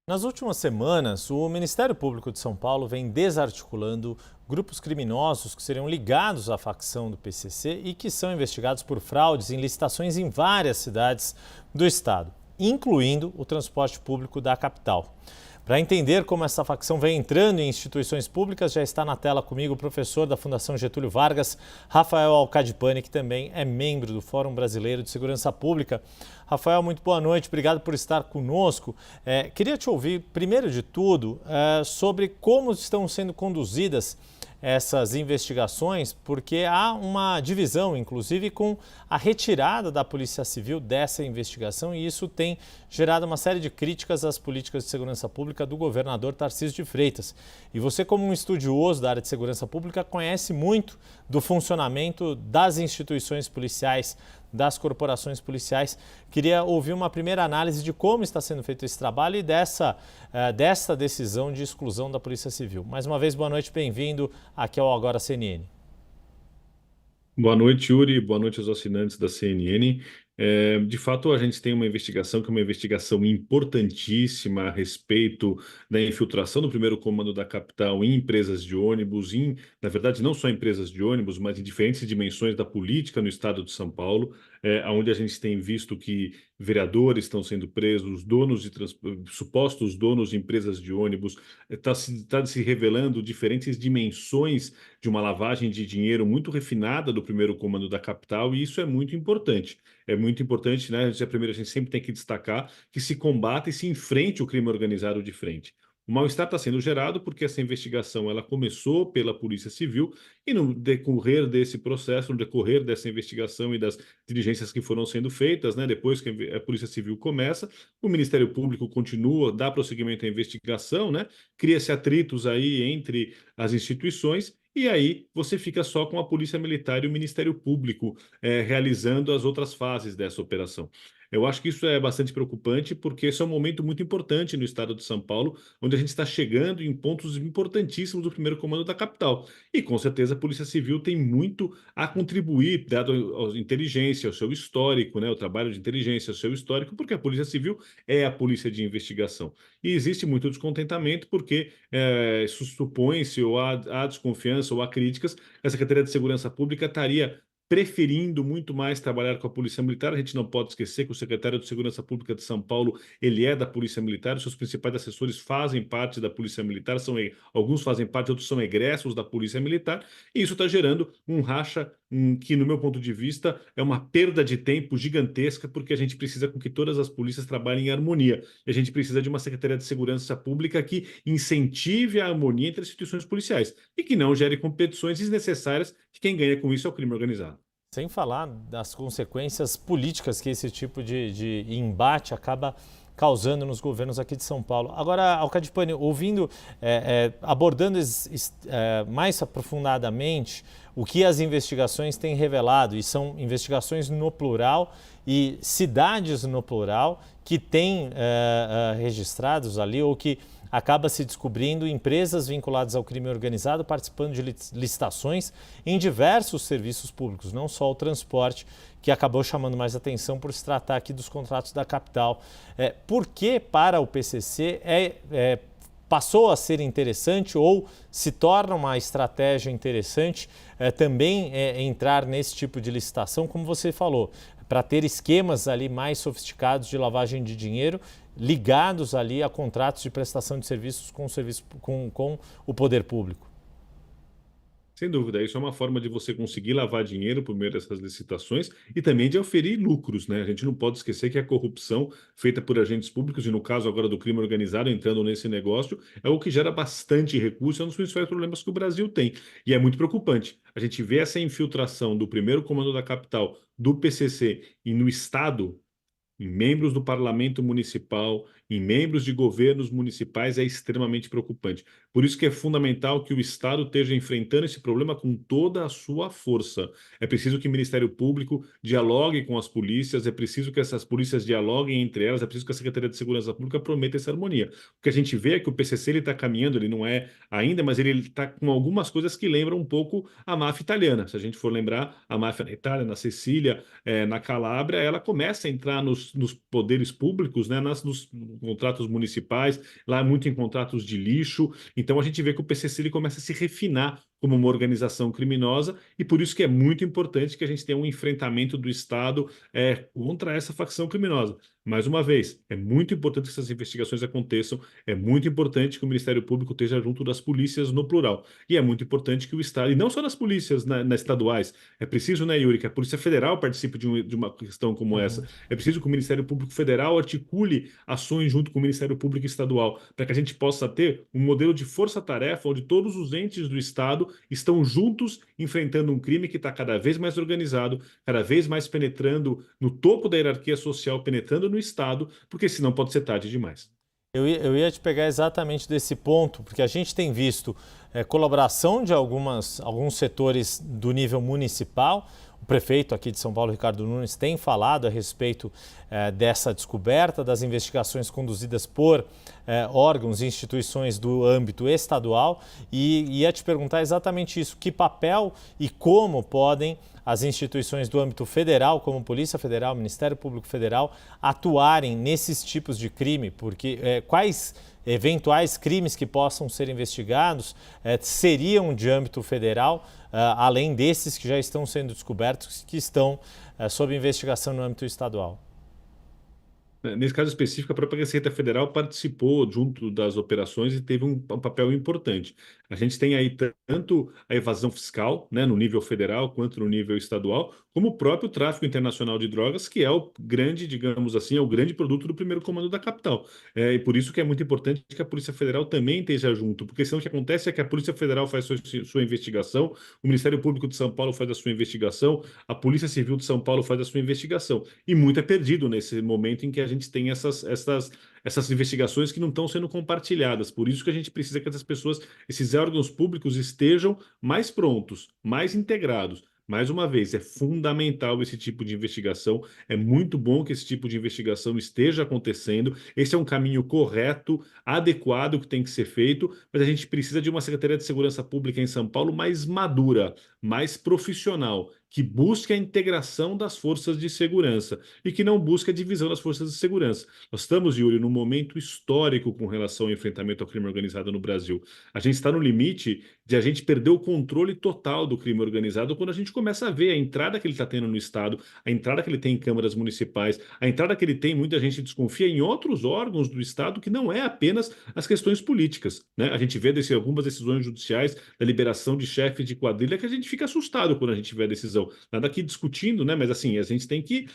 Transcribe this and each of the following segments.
Nas últimas semanas, o Ministério Público de São Paulo vem desarticulando grupos criminosos que seriam ligados à facção do PCC e que são investigados por fraudes em licitações em várias cidades do estado, incluindo o transporte público da capital. Para entender como essa facção vem entrando em instituições públicas, já está na tela comigo o professor da Fundação Getúlio Vargas, Rafael Alcadipani, que também é membro do Fórum Brasileiro de Segurança Pública. Rafael, muito boa noite, obrigado por estar conosco. Queria te ouvir, primeiro de tudo, sobre como estão sendo conduzidas essas investigações, porque há uma divisão, inclusive, com a retirada da Polícia Civil dessa investigação, e isso tem gerado uma série de críticas às políticas de segurança pública do governador Tarcísio de Freitas. E você, como um estudioso da área de segurança pública, conhece muito do funcionamento das instituições policiais, das corporações policiais. Queria ouvir uma primeira análise de como está sendo feito esse trabalho e dessa decisão de exclusão da Polícia Civil. Mais uma vez, boa noite, bem-vindo aqui ao Agora CNN. Boa noite, Yuri. Boa noite aos assinantes da CNN. De fato, a gente tem uma investigação que é uma investigação importantíssima a respeito da infiltração do primeiro comando da capital em empresas de ônibus, na verdade, não só empresas de ônibus, mas em diferentes dimensões da política no estado de São Paulo, onde a gente tem visto que vereadores estão sendo presos, supostos donos de empresas de ônibus, está se revelando diferentes dimensões de uma lavagem de dinheiro muito refinada do primeiro comando da capital, e isso é muito importante. É muito importante, né? Primeiro, a gente sempre tem que destacar que se combate e se enfrente o crime organizado de frente. O mal-estar está sendo gerado porque essa investigação ela começou pela Polícia Civil e no decorrer desse processo, no decorrer dessa investigação e das diligências que foram sendo feitas, né, depois que a Polícia Civil começa, o Ministério Público continua, dá prosseguimento à investigação, né, cria-se atritos aí entre as instituições e aí você fica só com a Polícia Militar e o Ministério Público realizando as outras fases dessa operação. Eu acho que isso é bastante preocupante, porque esse é um momento muito importante no estado de São Paulo, onde a gente está chegando em pontos importantíssimos do primeiro comando da capital. E com certeza a Polícia Civil tem muito a contribuir, dado a inteligência, o seu histórico, né, o trabalho de inteligência, o seu histórico, porque a Polícia Civil é a polícia de investigação. E existe muito descontentamento, porque supõe-se ou há desconfiança ou há críticas, a Secretaria de Segurança Pública estaria preferindo muito mais trabalhar com a Polícia Militar. A gente não pode esquecer que o secretário de Segurança Pública de São Paulo, ele é da Polícia Militar, os seus principais assessores fazem parte da Polícia Militar, alguns fazem parte, outros são egressos da Polícia Militar, e isso está gerando um racha que, no meu ponto de vista, é uma perda de tempo gigantesca, porque a gente precisa com que todas as polícias trabalhem em harmonia. E a gente precisa de uma Secretaria de Segurança Pública que incentive a harmonia entre as instituições policiais e que não gere competições desnecessárias, que quem ganha com isso é o crime organizado. Sem falar das consequências políticas que esse tipo de embate acaba causando nos governos aqui de São Paulo. Agora, Alcadipani, ouvindo, abordando mais aprofundadamente o que as investigações têm revelado, e são investigações no plural e cidades no plural que têm registrados ali ou que acaba se descobrindo empresas vinculadas ao crime organizado participando de licitações em diversos serviços públicos, não só o transporte, que acabou chamando mais atenção por se tratar aqui dos contratos da capital. Por que para o PCC passou a ser interessante ou se torna uma estratégia interessante também entrar nesse tipo de licitação, como você falou, para ter esquemas ali mais sofisticados de lavagem de dinheiro ligados ali a contratos de prestação de serviços com o poder público? Sem dúvida, isso é uma forma de você conseguir lavar dinheiro por meio dessas licitações e também de oferir lucros, né? A gente não pode esquecer que a corrupção feita por agentes públicos, e no caso agora do crime organizado entrando nesse negócio, é o que gera bastante recurso, é um dos principais problemas que o Brasil tem. E é muito preocupante. A gente vê essa infiltração do primeiro comando da capital, do PCC e no Estado, em membros do parlamento municipal, em membros de governos municipais, é extremamente preocupante. Por isso que é fundamental que o Estado esteja enfrentando esse problema com toda a sua força. É preciso que o Ministério Público dialogue com as polícias, é preciso que essas polícias dialoguem entre elas, é preciso que a Secretaria de Segurança Pública prometa essa harmonia. O que a gente vê é que o PCC está caminhando, ele não é ainda, mas ele está com algumas coisas que lembram um pouco a máfia italiana. Se a gente for lembrar, a máfia na Itália, na Sicília, na Calábria, ela começa a entrar nos poderes públicos, né, contratos municipais, lá muito em contratos de lixo. Então a gente vê que o PCC ele começa a se refinar como uma organização criminosa e por isso que é muito importante que a gente tenha um enfrentamento do Estado contra essa facção criminosa. Mais uma vez, é muito importante que essas investigações aconteçam, é muito importante que o Ministério Público esteja junto das polícias no plural. E é muito importante que o Estado, e não só nas polícias nas estaduais, é preciso, né, Yuri, que a Polícia Federal participe de uma questão como essa. Uhum. É preciso que o Ministério Público Federal articule ações junto com o Ministério Público Estadual, para que a gente possa ter um modelo de força-tarefa onde todos os entes do Estado estão juntos enfrentando um crime que está cada vez mais organizado, cada vez mais penetrando no topo da hierarquia social, penetrando no Estado, porque senão pode ser tarde demais. Eu ia te pegar exatamente desse ponto, porque a gente tem visto colaboração de alguns setores do nível municipal. O prefeito aqui de São Paulo, Ricardo Nunes, tem falado a respeito dessa descoberta, das investigações conduzidas por órgãos e instituições do âmbito estadual, e ia te perguntar exatamente isso: que papel e como podem as instituições do âmbito federal, como Polícia Federal, Ministério Público Federal, atuarem nesses tipos de crime, porque quais eventuais crimes que possam ser investigados seriam de âmbito federal, além desses que já estão sendo descobertos, que estão sob investigação no âmbito estadual. Nesse caso específico, a própria Receita Federal participou junto das operações e teve um papel importante. A gente tem aí tanto a evasão fiscal, né, no nível federal quanto no nível estadual, como o próprio tráfico internacional de drogas, que é o grande, digamos assim, é o grande produto do primeiro comando da capital. E por isso que é muito importante que a Polícia Federal também esteja junto, porque senão o que acontece é que a Polícia Federal faz sua investigação, o Ministério Público de São Paulo faz a sua investigação, a Polícia Civil de São Paulo faz a sua investigação. E muito é perdido nesse momento em que a gente tem essas investigações que não estão sendo compartilhadas. Por isso que a gente precisa que essas pessoas, esses órgãos públicos estejam mais prontos, mais integrados. Mais uma vez, é fundamental esse tipo de investigação. É muito bom que esse tipo de investigação esteja acontecendo. Esse é um caminho correto, adequado que tem que ser feito, mas a gente precisa de uma Secretaria de Segurança Pública em São Paulo mais madura, mais profissional, que busque a integração das forças de segurança e que não busque a divisão das forças de segurança. Nós estamos, Yuri, num momento histórico com relação ao enfrentamento ao crime organizado no Brasil. A gente está no limite de a gente perder o controle total do crime organizado quando a gente começa a ver a entrada que ele está tendo no Estado, a entrada que ele tem em câmaras municipais, a entrada que ele tem, muita gente desconfia, em outros órgãos do Estado que não é apenas as questões políticas, né? A gente vê algumas decisões judiciais da liberação de chefes de quadrilha que a gente fica assustado quando a gente vê a decisão. Nada aqui discutindo, né? Mas assim, a gente tem que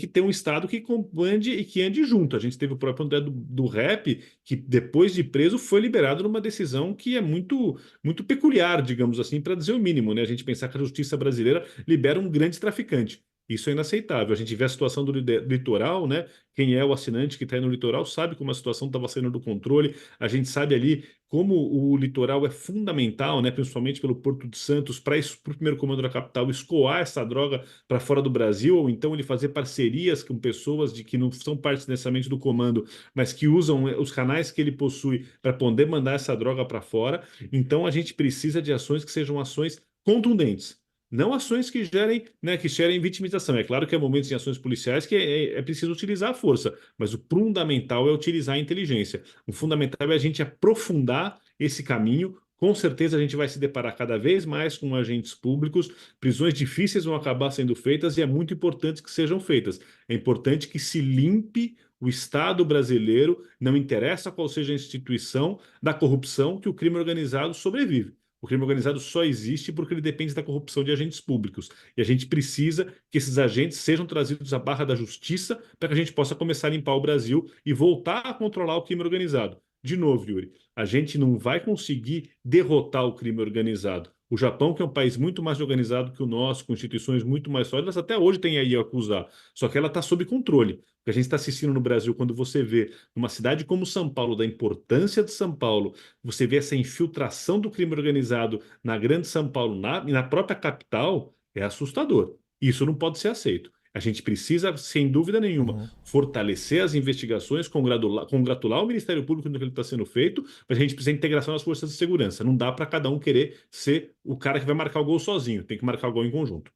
ter um Estado que comande e que ande junto. A gente teve o próprio André do Rap, que depois de preso foi liberado numa decisão que é muito, muito peculiar, digamos assim, para dizer o mínimo, né? A gente pensar que a justiça brasileira libera um grande traficante. Isso é inaceitável. A gente vê a situação do litoral, né? Quem é o assinante que está aí no litoral sabe como a situação estava saindo do controle. A gente sabe ali como o litoral é fundamental, né? Principalmente pelo Porto de Santos, para o primeiro comando da capital escoar essa droga para fora do Brasil, ou então ele fazer parcerias com pessoas que não são parte necessariamente do comando, mas que usam os canais que ele possui para poder mandar essa droga para fora. Então a gente precisa de ações que sejam ações contundentes. Não ações que gerem, né, que gerem vitimização. É claro que há momentos em ações policiais que é preciso utilizar a força, mas o fundamental é utilizar a inteligência. O fundamental é a gente aprofundar esse caminho. Com certeza a gente vai se deparar cada vez mais com agentes públicos, prisões difíceis vão acabar sendo feitas e é muito importante que sejam feitas. É importante que se limpe o Estado brasileiro, não interessa qual seja a instituição, da corrupção, que o crime organizado sobrevive. O crime organizado só existe porque ele depende da corrupção de agentes públicos. E a gente precisa que esses agentes sejam trazidos à barra da justiça para que a gente possa começar a limpar o Brasil e voltar a controlar o crime organizado. De novo, Yuri, a gente não vai conseguir derrotar o crime organizado. O Japão, que é um país muito mais organizado que o nosso, com instituições muito mais sólidas, até hoje tem aí a acusar. Só que ela está sob controle. O que a gente está assistindo no Brasil, quando você vê numa cidade como São Paulo, da importância de São Paulo, você vê essa infiltração do crime organizado na grande São Paulo e na própria capital, é assustador. Isso não pode ser aceito. A gente precisa, sem dúvida nenhuma, Uhum. fortalecer as investigações, congratular o Ministério Público no que ele está sendo feito, mas a gente precisa de integração das forças de segurança. Não dá para cada um querer ser o cara que vai marcar o gol sozinho, tem que marcar o gol em conjunto.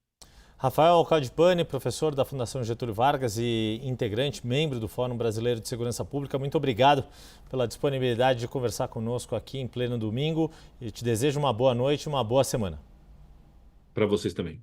Rafael Alcadipani, professor da Fundação Getúlio Vargas e integrante, membro do Fórum Brasileiro de Segurança Pública, muito obrigado pela disponibilidade de conversar conosco aqui em pleno domingo e te desejo uma boa noite e uma boa semana. Para vocês também.